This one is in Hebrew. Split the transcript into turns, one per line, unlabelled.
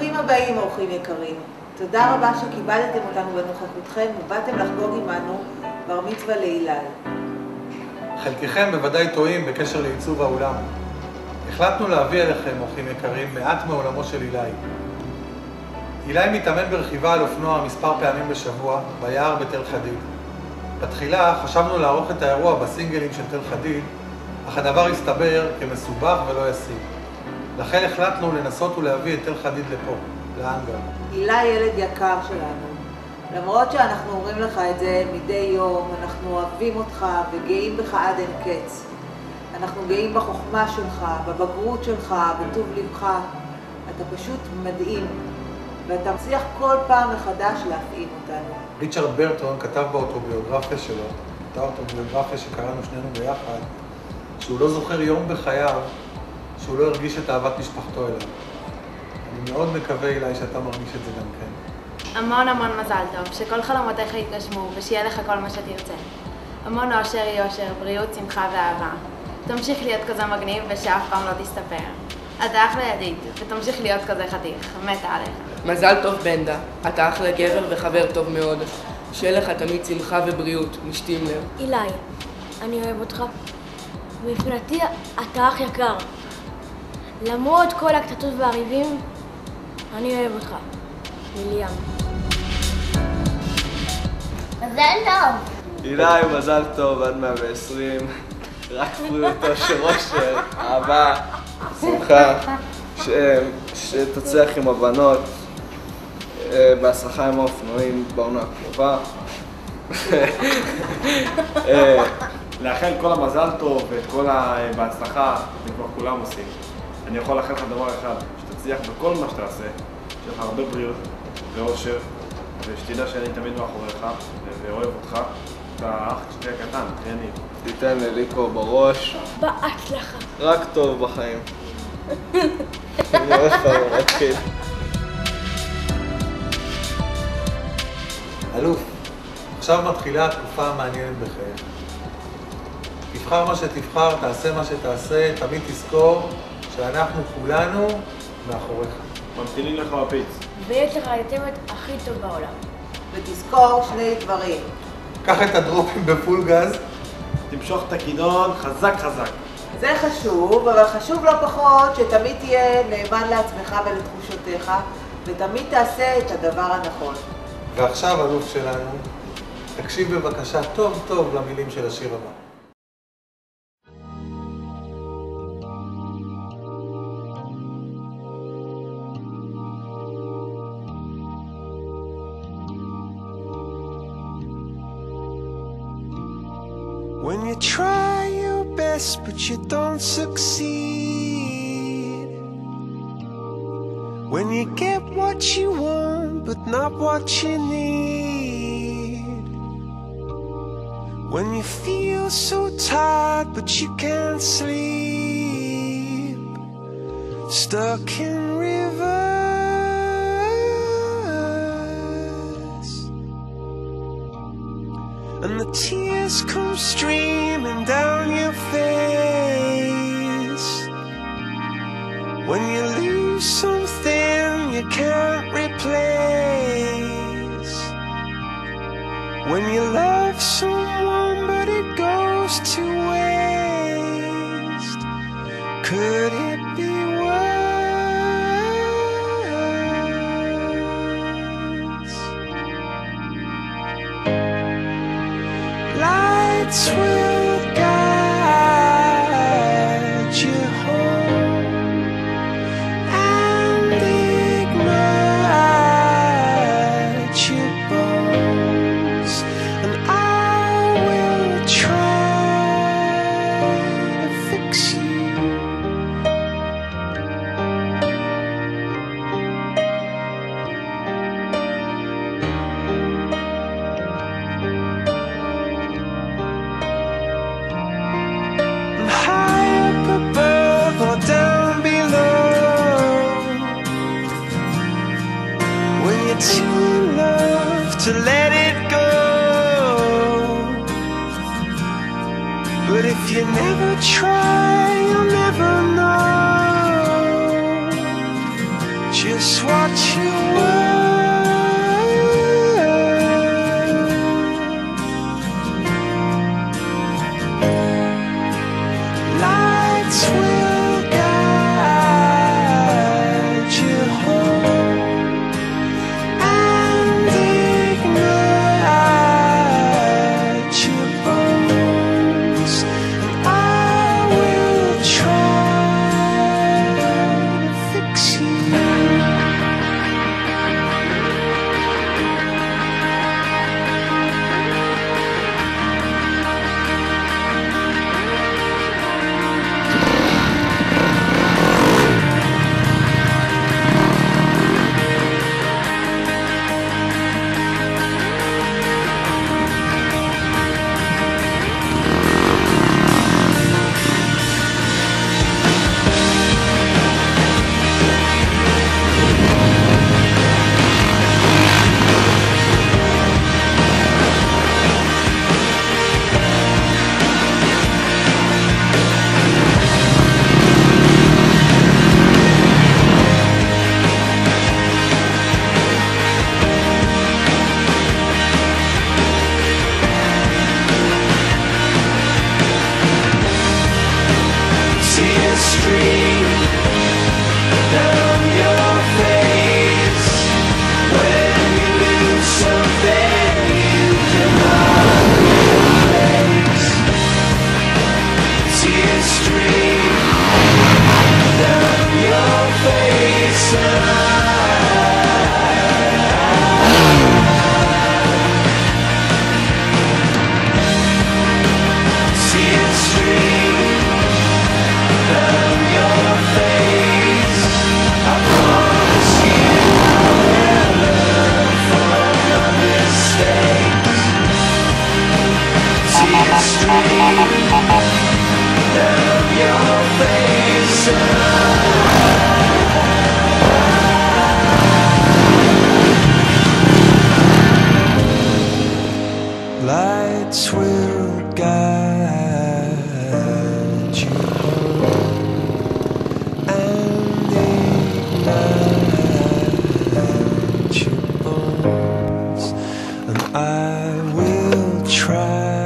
ברוכים הבאים, אורחים יקרים. תודה רבה שכיבדתם אותנו בנוכחותכם ובאתם לחגוג עמנו בר מצווה להילל.
חלקכם בוודאי טועים בקשר לעיצוב האולם. החלטנו להביא אליכם, אורחים יקרים, מעט מעולמו של אילי. אילי מתאמן ברכיבה על אופנוע מספר פעמים בשבוע ביער בתל חדיד. בתחילה חשבנו לערוך את האירוע בסינגלים של תל חדיד, אך הדבר הסתבר כמסובך ולא ישים. לכן החלטנו לנסות ולהביא את תל חדיד לפה, לאנגר.
אילי ילד יקר שלנו. למרות שאנחנו אומרים לך את זה מדי יום, אנחנו אוהבים אותך וגאים בך עד אין קץ. אנחנו גאים בחוכמה שלך, בבגרות שלך, בטוב לבך. אתה פשוט מדהים, ואתה מצליח כל פעם מחדש להפעים אותנו.
ריצ'רד ברטון כתב באוטוביוגרפיה שלו, אותה אוטוביוגרפיה שקראנו שנינו ביחד, שהוא לא זוכר יום בחייו שהוא לא הרגיש את אהבת משפחתו אליו. אני מאוד מקווה, אילי, שאתה מרגיש את זה גם כן.
המון המון מזל טוב, שכל חלומותיך יתגשמו ושיהיה לך כל מה שתרצה. המון אושר יושר, בריאות, שמחה ואהבה. תמשיך להיות כזה מגניב ושאף פעם לא תסתפר. אתה אחלה ידיד, ותמשיך להיות כזה חתיך, מתה עליך.
מזל טוב בנדה, אתה אחלה גבר וחבר טוב מאוד. שיהיה לך תמיד שמחה ובריאות, משתים לב.
אילי, אני אוהב אותך. מבחינתי אתה אח יקר. למרות כל הקטטות והריבים, אני אוהב אותך. מיליאם.
מזל טוב!
אילי, מזל טוב עד 120. רק בריאותו של אושר, אהבה, שמחה, שתצליח עם הבנות, בהצלחה עם האופנועים בעונה הקרובה.
לאחל כל המזל טוב ואת כל בהצלחה, זה כבר כולם עושים. אני יכול לאחל לך דבר אחד, שתצליח בכל מה שתעשה, שיהיה לך הרבה בריאות ואושר, ושתדע שאני תמיד מאחוריך ואוהב אותך. אתה אח שלי הקטן, תהייני.
תיתן לליקו בראש.
בהצלחה.
רק טוב בחיים. אני הולך להתחיל.
אלוף, עכשיו מתחילה התקופה המעניינת בחייך. תבחר מה שתבחר, תעשה מה שתעשה, תמיד תזכור שאנחנו כולנו מאחוריך.
ממתינים לך בפיץ.
ויש לך היתמת הכי טוב בעולם.
ותזכור שני דברים.
קח את הדרופים בפול גז.
תמשוך את הכידון חזק חזק.
זה חשוב, אבל חשוב לא פחות שתמיד תהיה נאמן לעצמך ולתחושותיך, ותמיד תעשה את הדבר הנכון.
ועכשיו, אלוף שלנו, תקשיב בבקשה טוב טוב למילים של השיר הבא.
When you try your best but you don't succeed, when you get what you want but not what you need, when you feel so tired but you can't sleep, stuck in rivers, and the tears come streaming down your face, when you lose something you can't replace, when you love someone but it goes to waste, could it be worse? Lights will guide you home and ignite your bones, and I will try to fix you. To love, to let it go, but if you never try, you'll never know just what you were. Lights will guide you home and ignite your bones, and I will try to fix you. Tears stream down your face when you lose something you cannot replace. Tears stream down your face, tears stream down your face. I promise you I will learn from my mistakes. Tears stream down your face. Lights will guide you home and ignite your bones, and I will try